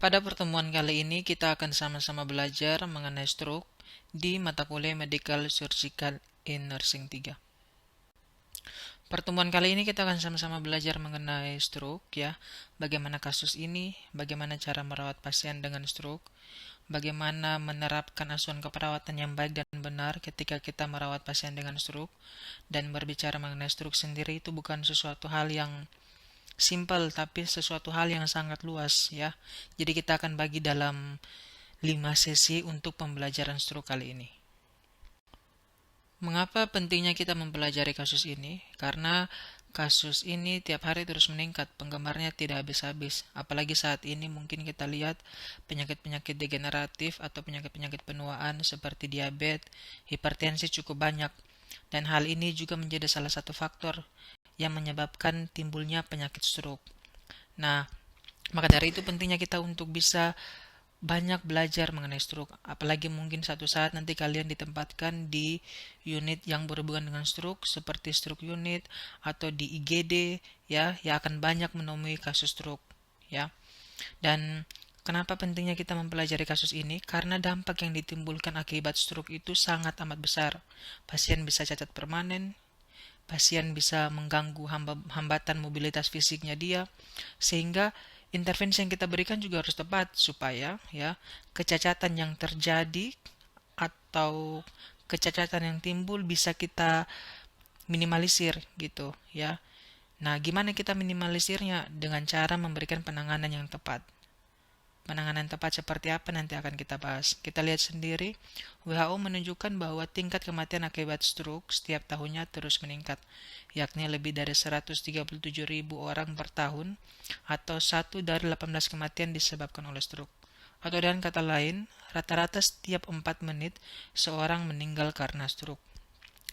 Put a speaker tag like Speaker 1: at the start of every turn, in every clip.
Speaker 1: Pada pertemuan kali ini kita akan sama-sama belajar mengenai stroke di mata kuliah Medical Surgical in Nursing 3. Pertemuan kali ini kita akan sama-sama belajar mengenai stroke ya, bagaimana kasus ini, bagaimana cara merawat pasien dengan stroke, bagaimana menerapkan asuhan keperawatan yang baik dan benar ketika kita merawat pasien dengan stroke, dan berbicara mengenai stroke sendiri itu bukan sesuatu hal yang simple tapi sesuatu hal yang sangat luas ya. Jadi kita akan bagi dalam 5 sesi untuk pembelajaran stroke kali ini. Mengapa pentingnya kita mempelajari kasus ini? Karena kasus ini tiap hari terus meningkat, penggemarnya tidak habis-habis. Apalagi saat ini mungkin kita lihat penyakit-penyakit degeneratif atau penyakit-penyakit penuaan seperti diabetes, hipertensi cukup banyak. Dan hal ini juga menjadi salah satu faktor yang menyebabkan timbulnya penyakit stroke. Nah, maka dari itu pentingnya kita untuk bisa banyak belajar mengenai stroke. Apalagi mungkin satu saat nanti kalian ditempatkan di unit yang berhubungan dengan stroke seperti stroke unit atau di IGD ya, yang akan banyak menemui kasus stroke ya. Dan kenapa pentingnya kita mempelajari kasus ini? Karena dampak yang ditimbulkan akibat stroke itu sangat amat besar. Pasien bisa cacat permanen, pasien bisa mengganggu hambatan mobilitas fisiknya dia, sehingga intervensi yang kita berikan juga harus tepat supaya ya kecacatan yang terjadi atau kecacatan yang timbul bisa kita minimalisir gitu ya. Nah, gimana kita minimalisirnya? Dengan cara memberikan penanganan yang tepat. Penanganan tepat seperti apa nanti akan kita bahas. Kita lihat sendiri, WHO menunjukkan bahwa tingkat kematian akibat stroke setiap tahunnya terus meningkat, yakni lebih dari 137.000 orang per tahun, atau 1 dari 18 kematian disebabkan oleh stroke. Atau dengan kata lain, rata-rata setiap 4 menit seorang meninggal karena stroke.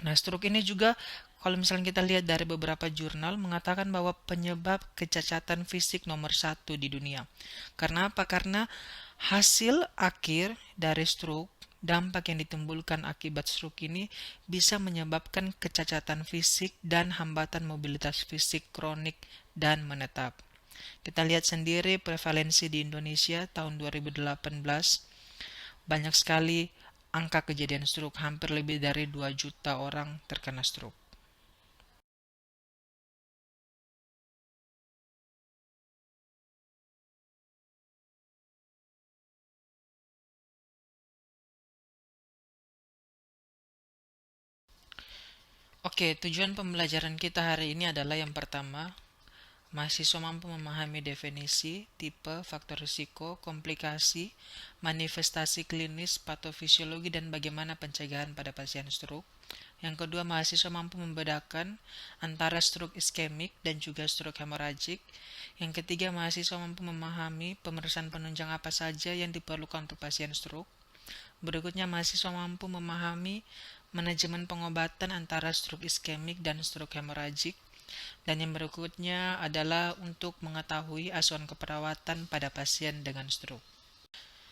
Speaker 1: Nah, stroke ini juga kalau misalnya kita lihat dari beberapa jurnal mengatakan bahwa penyebab kecacatan fisik nomor 1 di dunia. Karena apa? Karena hasil akhir dari stroke, dampak yang ditimbulkan akibat stroke ini bisa menyebabkan kecacatan fisik dan hambatan mobilitas fisik kronik dan menetap. Kita lihat sendiri prevalensi di Indonesia tahun 2018, banyak sekali angka kejadian stroke, hampir lebih dari 2 juta orang terkena stroke. Oke, tujuan pembelajaran kita hari ini adalah yang pertama, mahasiswa mampu memahami definisi, tipe, faktor risiko, komplikasi, manifestasi klinis, patofisiologi, dan bagaimana pencegahan pada pasien stroke. Yang kedua, mahasiswa mampu membedakan antara stroke iskemik dan juga stroke hemoragik. Yang ketiga, mahasiswa mampu memahami pemeriksaan penunjang apa saja yang diperlukan untuk pasien stroke. Berikutnya, mahasiswa mampu memahami manajemen pengobatan antara stroke iskemik dan stroke hemoragik. Dan yang berikutnya adalah untuk mengetahui asuhan keperawatan pada pasien dengan stroke.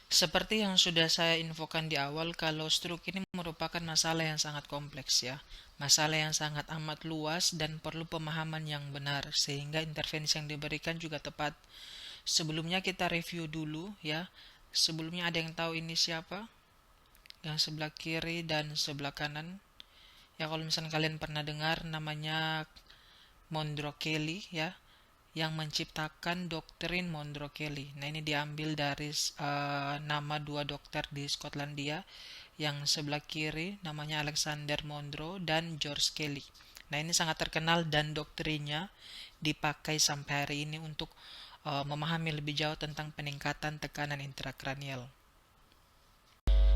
Speaker 1: Seperti yang sudah saya infokan di awal, kalau stroke ini merupakan masalah yang sangat kompleks ya. Masalah yang sangat amat luas dan perlu pemahaman yang benar, sehingga intervensi yang diberikan juga tepat. Sebelumnya kita review dulu ya. Sebelumnya ada yang tahu ini siapa? Yang sebelah kiri dan sebelah kanan. Ya, kalau misalnya kalian pernah dengar namanya Monro Kelly ya, yang menciptakan doktrin Monro Kelly. Nah, ini diambil dari nama 2 dokter di Skotlandia. Yang sebelah kiri namanya Alexander Monro dan George Kelly. Nah, ini sangat terkenal dan doktrinnya dipakai sampai hari ini untuk memahami lebih jauh tentang peningkatan tekanan intrakranial.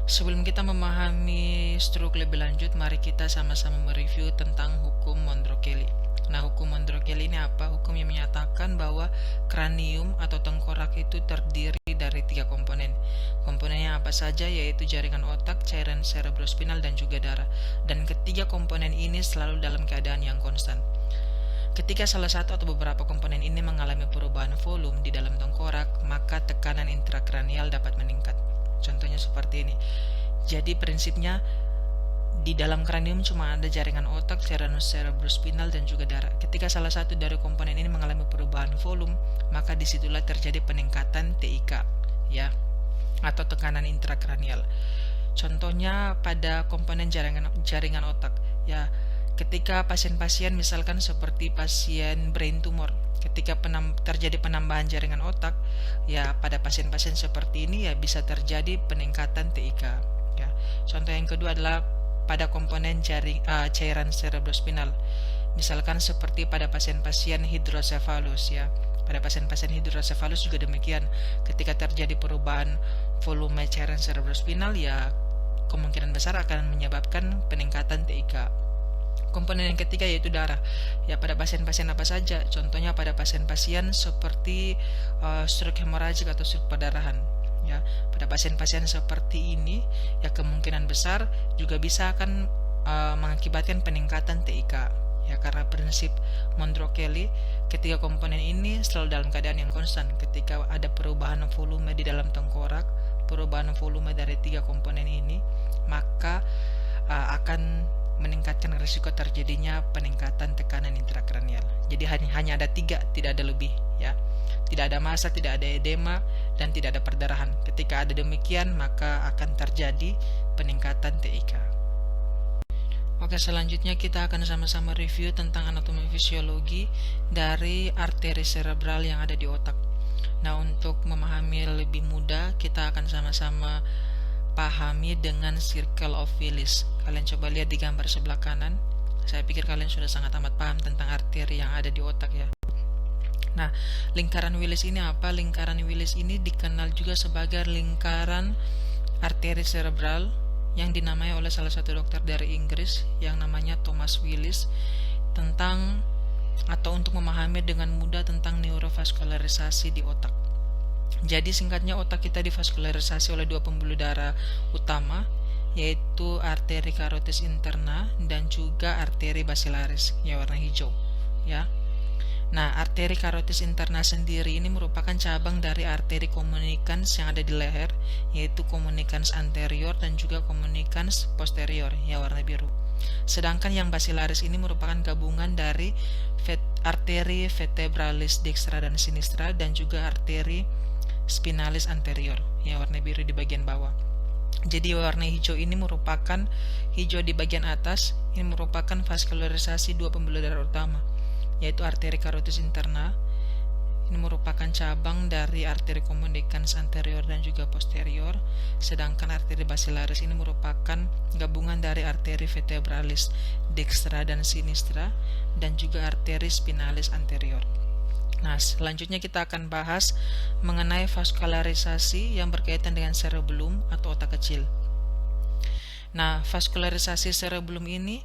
Speaker 1: Sebelum kita memahami stroke lebih lanjut, mari kita sama-sama mereview tentang hukum Monro-Kelly. Nah, hukum Monro-Kelly ini apa? Hukum yang menyatakan bahwa kranium atau tengkorak itu terdiri dari 3 komponen. Komponennya apa saja? Yaitu jaringan otak, cairan cerebrospinal, dan juga darah. Dan ketiga komponen ini selalu dalam keadaan yang konstan. Ketika salah satu atau beberapa komponen ini mengalami perubahan volume di dalam tengkorak, maka tekanan intrakranial dapat meningkat. Contohnya seperti ini. Jadi prinsipnya di dalam kranium cuma ada jaringan otak, cairan cerebrospinal, dan juga darah. Ketika salah satu dari komponen ini mengalami perubahan volume, maka disitulah terjadi peningkatan TIK. ya, atau tekanan intrakranial. Contohnya pada komponen jaringan otak, ya. Ketika pasien-pasien misalkan seperti pasien brain tumor, ketika terjadi penambahan jaringan otak, ya pada pasien-pasien seperti ini ya bisa terjadi peningkatan TIK, ya. Contoh yang kedua adalah pada komponen cairan cerebrospinal. Misalkan seperti pada pasien-pasien hidrosefalus, ya. Pada pasien-pasien hidrosefalus juga demikian. Ketika terjadi perubahan volume cairan cerebrospinal, ya kemungkinan besar akan menyebabkan peningkatan TIK. Komponen yang ketiga yaitu darah. Ya, pada pasien-pasien apa saja? Contohnya pada pasien-pasien seperti stroke hemoragik atau stroke perdarahan. Ya, pada pasien-pasien seperti ini ya kemungkinan besar juga bisa akan mengakibatkan peningkatan TIK. Ya, karena prinsip Monro-Kelly, ketiga komponen ini selalu dalam keadaan yang konstan. Ketika ada perubahan volume di dalam tengkorak, perubahan volume dari tiga komponen ini, maka akan meningkatkan risiko terjadinya peningkatan tekanan intrakranial. Jadi hanya ada tiga, tidak ada lebih, ya. Tidak ada massa, tidak ada edema, dan tidak ada perdarahan. Ketika ada demikian, maka akan terjadi peningkatan TIK. Oke, selanjutnya kita akan sama-sama review tentang anatomi fisiologi dari arteri cerebral yang ada di otak. Nah, untuk memahami lebih mudah, kita akan sama-sama pahami dengan Circle of Willis. Kalian coba lihat di gambar sebelah kanan. Saya pikir kalian sudah sangat amat paham tentang arteri yang ada di otak, ya. Nah, lingkaran Willis ini apa? Lingkaran Willis ini dikenal juga sebagai lingkaran arteri cerebral yang dinamai oleh salah satu dokter dari Inggris yang namanya Thomas Willis, tentang atau untuk memahami dengan mudah tentang neurovaskularisasi di otak. Jadi singkatnya, otak kita divaskularisasi oleh dua pembuluh darah utama, yaitu arteri carotis interna dan juga arteri basilaris yang warna hijau, ya. Nah, arteri carotis interna sendiri ini merupakan cabang dari arteri communicans yang ada di leher, yaitu communicans anterior dan juga communicans posterior yang warna biru. Sedangkan yang basilaris ini merupakan gabungan dari arteri vertebralis dextra dan sinistra dan juga arteri spinalis anterior yang warna biru di bagian bawah. Jadi warna hijau ini merupakan hijau di bagian atas, ini merupakan vaskularisasi dua pembuluh darah utama, yaitu arteri carotis interna. Ini merupakan cabang dari arteri communicans anterior dan juga posterior, sedangkan arteri basilaris ini merupakan gabungan dari arteri vertebralis dextra dan sinistra dan juga arteri spinalis anterior. Nah, selanjutnya kita akan bahas mengenai vaskularisasi yang berkaitan dengan cerebellum atau otak kecil. Nah, vaskularisasi cerebellum ini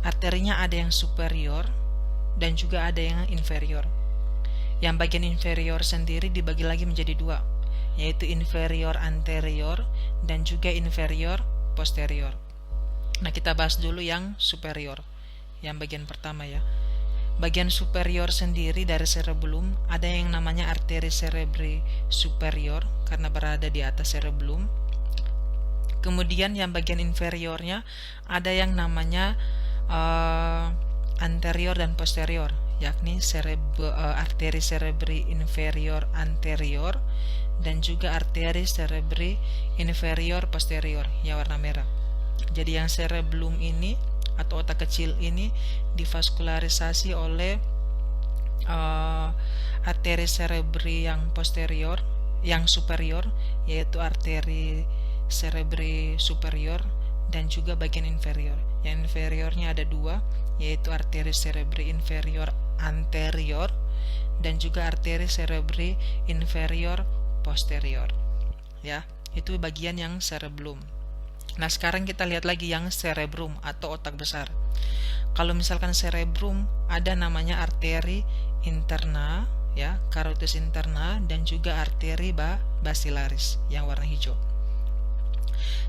Speaker 1: arterinya ada yang superior dan juga ada yang inferior. Yang bagian inferior sendiri dibagi lagi menjadi dua, yaitu inferior anterior dan juga inferior posterior. Nah, kita bahas dulu yang superior, yang bagian pertama, ya. Bagian superior sendiri dari cerebellum ada yang namanya arteri cerebri superior karena berada di atas cerebellum. Kemudian yang bagian inferiornya ada yang namanya anterior dan posterior, yakni arteri cerebri inferior anterior dan juga arteri cerebri inferior posterior yang warna merah. Jadi yang cerebellum ini atau otak kecil ini divaskularisasi oleh arteri cerebri yang posterior, yang superior, yaitu arteri cerebri superior dan juga bagian inferior. Yang inferiornya ada dua, yaitu arteri cerebri inferior anterior dan juga arteri cerebri inferior posterior. Ya, itu bagian yang cerebellum. Nah, sekarang kita lihat lagi yang cerebrum atau otak besar. Kalau misalkan cerebrum ada namanya arteri interna, ya, carotis interna dan juga arteri basilaris yang warna hijau.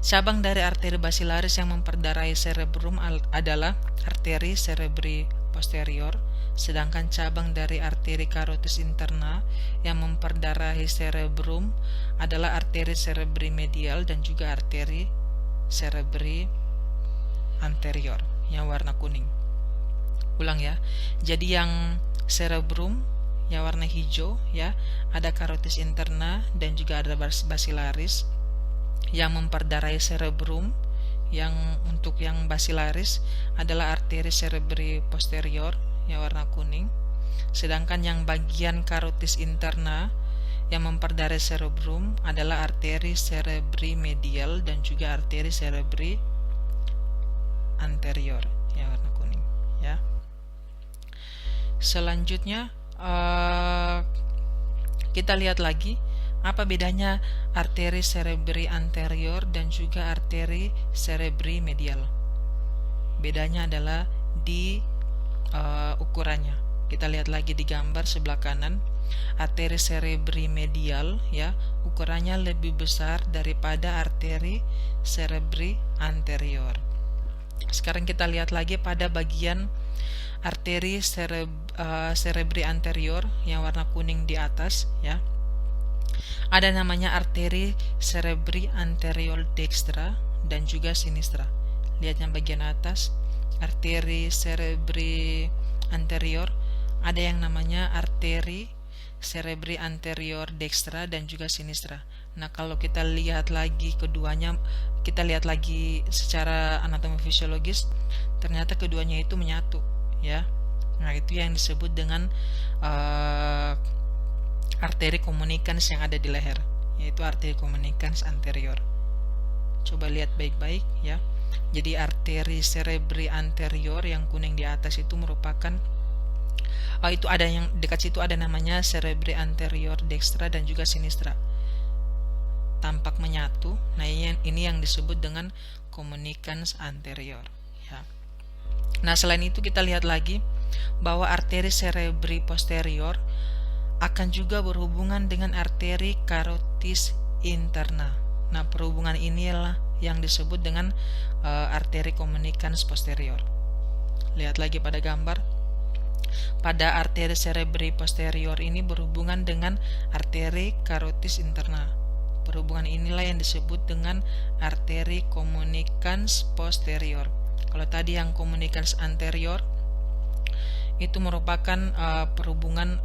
Speaker 1: Cabang dari arteri basilaris yang memperdarahi cerebrum adalah arteri cerebri posterior, sedangkan cabang dari arteri carotis interna yang memperdarahi cerebrum adalah arteri cerebri medial dan juga arteri cerebri anterior yang warna kuning. Ulang, ya. Jadi yang cerebrum yang warna hijau ya, ada carotis interna dan juga ada basilaris yang memperdarai cerebrum. Yang untuk yang basilaris adalah arteri cerebri posterior yang warna kuning. Sedangkan yang bagian carotis interna yang memperdarai cerebrum adalah arteri cerebri medial dan juga arteri cerebri anterior yang warna kuning ya. Selanjutnya kita lihat lagi apa bedanya arteri cerebri anterior dan juga arteri cerebri medial. Bedanya adalah di ukurannya. Kita lihat lagi di gambar sebelah kanan. Arteri cerebri medial ya, ukurannya lebih besar daripada arteri cerebri anterior. Sekarang kita lihat lagi pada bagian arteri cerebri anterior yang warna kuning di atas ya. Ada namanya arteri cerebri anterior dextra dan juga sinistra. Lihat yang bagian atas, arteri cerebri anterior, ada yang namanya arteri cerebri anterior dextra dan juga sinistra. Nah, kalau kita lihat lagi keduanya, kita lihat lagi secara anatomi fisiologis, ternyata keduanya itu menyatu, ya. Nah, itu yang disebut dengan arteri communicans yang ada di leher, yaitu arteri communicans anterior. Coba lihat baik-baik, ya. Jadi arteri cerebri anterior yang kuning di atas itu merupakan itu ada yang dekat situ ada namanya cerebri anterior dextra dan juga sinistra. Tampak menyatu. Nah, ini yang disebut dengan communicans anterior, ya. Nah, selain itu kita lihat lagi bahwa arteri cerebri posterior akan juga berhubungan dengan arteri carotis interna. Nah, perhubungan inilah yang disebut dengan arteri communicans posterior. Lihat lagi pada gambar. Pada arteri cerebri posterior ini berhubungan dengan arteri carotis interna. Perhubungan inilah yang disebut dengan arteri communicans posterior. Kalau tadi yang communicans anterior itu merupakan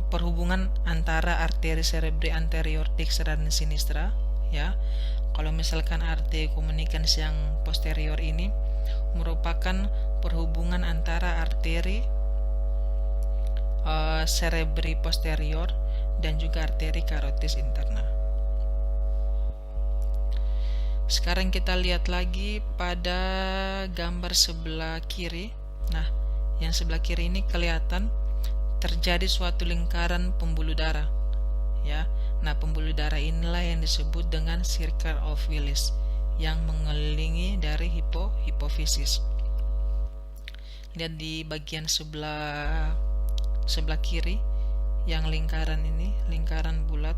Speaker 1: perhubungan antara arteri cerebri anterior dextra dan sinistra, ya. Kalau misalkan arteri communicans yang posterior ini merupakan perhubungan antara arteri cerebri posterior dan juga arteri carotis interna. Sekarang kita lihat lagi pada gambar sebelah kiri. Nah, yang sebelah kiri ini kelihatan terjadi suatu lingkaran pembuluh darah, ya. Nah, pembuluh darah inilah yang disebut dengan circle of Willis yang mengelilingi dari hipofisis. Lihat di bagian sebelah kiri yang lingkaran ini, lingkaran bulat,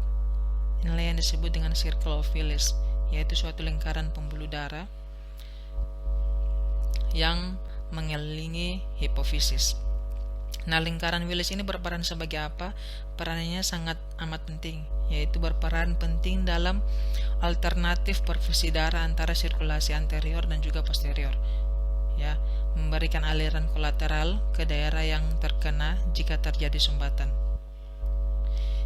Speaker 1: inilah yang disebut dengan circle of Willis, yaitu suatu lingkaran pembuluh darah yang mengelilingi hipofisis. Nah, lingkaran Willis ini berperan sebagai apa? Perannya sangat amat penting, yaitu berperan penting dalam alternatif perfusi darah antara sirkulasi anterior dan juga posterior, ya, memberikan aliran kolateral ke daerah yang terkena jika terjadi sumbatan.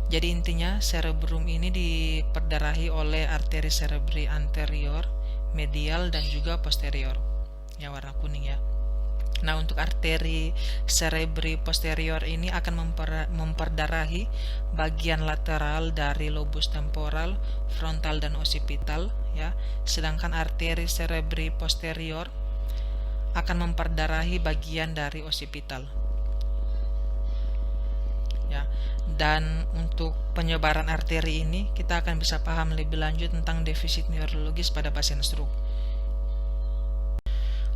Speaker 1: Jadi intinya cerebrum ini diperdarahi oleh arteri cerebri anterior, medial dan juga posterior yang warna kuning, ya. Nah, untuk arteri cerebri posterior ini akan memperdarahi bagian lateral dari lobus temporal, frontal dan occipital, ya. Sedangkan arteri cerebri posterior akan memperdarahi bagian dari occipital, ya. Dan untuk penyebaran arteri ini kita akan bisa paham lebih lanjut tentang defisit neurologis pada pasien stroke.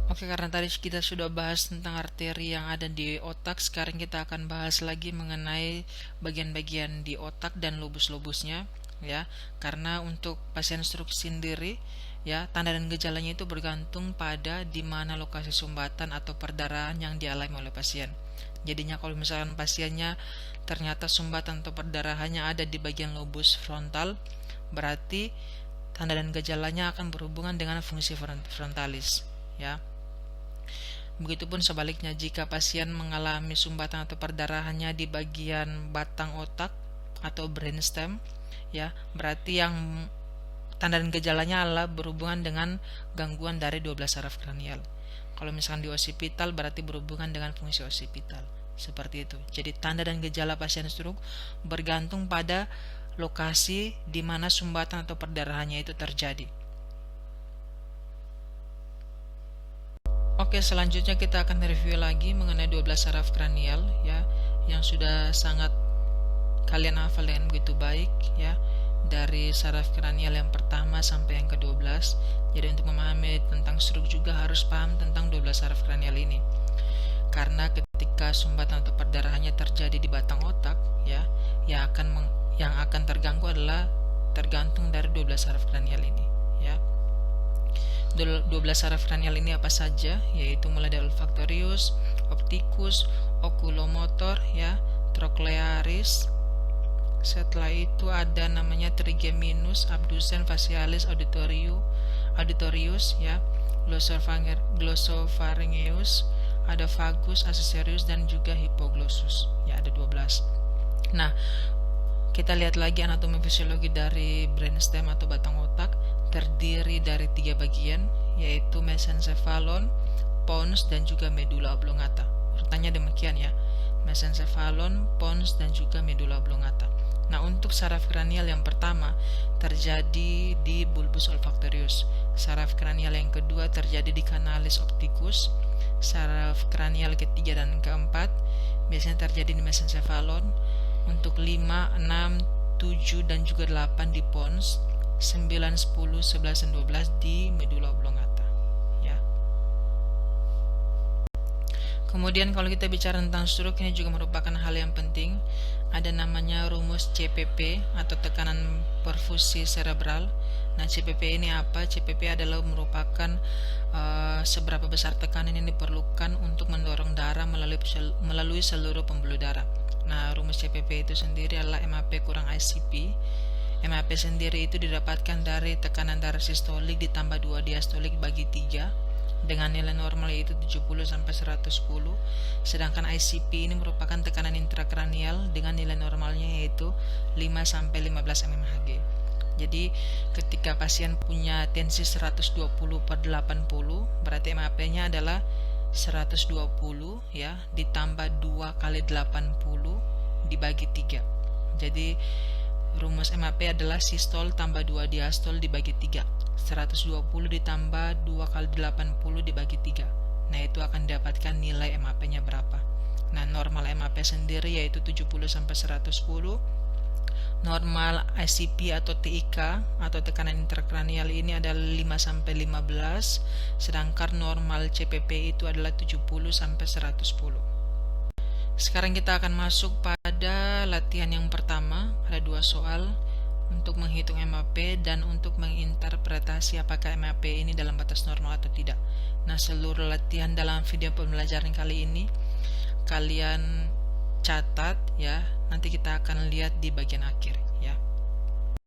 Speaker 1: Oke, karena tadi kita sudah bahas tentang arteri yang ada di otak, sekarang kita akan bahas lagi mengenai bagian-bagian di otak dan lobus-lobusnya, ya. Karena untuk pasien stroke sendiri, ya, tanda dan gejalanya itu bergantung pada di mana lokasi sumbatan atau perdarahan yang dialami oleh pasien. Jadinya kalau misalkan pasiennya ternyata sumbatan atau perdarahannya ada di bagian lobus frontal, berarti tanda dan gejalanya akan berhubungan dengan fungsi frontalis, ya. Begitupun sebaliknya, jika pasien mengalami sumbatan atau perdarahannya di bagian batang otak atau brainstem, ya, berarti yang tanda dan gejalanya adalah berhubungan dengan gangguan dari 12 saraf kranial. Kalau misalkan di osipital berarti berhubungan dengan fungsi osipital. Seperti itu. Jadi tanda dan gejala pasien stroke bergantung pada lokasi di mana sumbatan atau perdarahannya itu terjadi. Oke, selanjutnya kita akan review lagi mengenai 12 saraf kranial, ya, yang sudah sangat kalian hafal dengan begitu baik, ya, dari saraf kranial yang pertama sampai yang ke-12. Jadi untuk memahami tentang stroke juga harus paham tentang 12 saraf kranial ini. Karena ketika sumbatan atau perdarahannya terjadi di batang otak, ya, yang akan terganggu adalah tergantung dari 12 saraf kranial ini, ya. 12 saraf kranial ini apa saja? Yaitu mulai dari olfaktorius, opticus, oculomotor, ya, trochlearis. Setelah itu ada namanya trigeminus, abducens, facialis, auditorius, ya, glossopharyngeus, ada vagus, accessorius, dan juga hypoglossus. Ya, ada 12. Nah, kita lihat lagi anatomi fisiologi dari brainstem atau batang otak. Terdiri dari 3 bagian, yaitu mesencephalon, pons, dan juga medulla oblongata. Urutannya demikian, ya, mesencephalon, pons, dan juga medulla oblongata. Nah, untuk saraf kranial yang pertama terjadi di bulbus olfaktorius. Saraf kranial yang kedua terjadi di canalis opticus. Saraf kranial ketiga dan keempat biasanya terjadi di mesencephalon. Untuk 5, 6, 7, dan juga 8 di pons. 9, 10, 11, dan 12 di medulla oblongata, ya. Kemudian kalau kita bicara tentang stroke, ini juga merupakan hal yang penting. Ada namanya rumus CPP atau tekanan perfusi cerebral. Nah, CPP ini apa? CPP adalah merupakan seberapa besar tekanan yang diperlukan untuk mendorong darah melalui seluruh pembuluh darah. Nah, rumus CPP itu sendiri adalah MAP kurang ICP. MAP sendiri itu didapatkan dari tekanan darah sistolik ditambah 2 diastolik bagi 3 dengan nilai normal yaitu 70 sampai 110. Sedangkan ICP ini merupakan tekanan intrakranial dengan nilai normalnya yaitu 5 sampai 15 mmHg. Jadi ketika pasien punya tensi 120/80, berarti MAP-nya adalah 120, ya, ditambah 2 kali 80 dibagi 3. Jadi rumus MAP adalah sistol tambah 2 diastol dibagi 3. 120 ditambah 2 kali 80 dibagi 3. Nah, itu akan dapatkan nilai MAP-nya berapa. Nah, normal MAP sendiri yaitu 70 sampai 110. Normal ICP atau TIK atau tekanan intrakranial ini adalah 5 sampai 15, sedangkan normal CPP itu adalah 70 sampai 110. Sekarang kita akan masuk pada latihan yang pertama. Ada 2 soal untuk menghitung MAP dan untuk menginterpretasi apakah MAP ini dalam batas normal atau tidak. Nah, seluruh latihan dalam video pembelajaran kali ini kalian catat, ya. Nanti kita akan lihat di bagian akhir.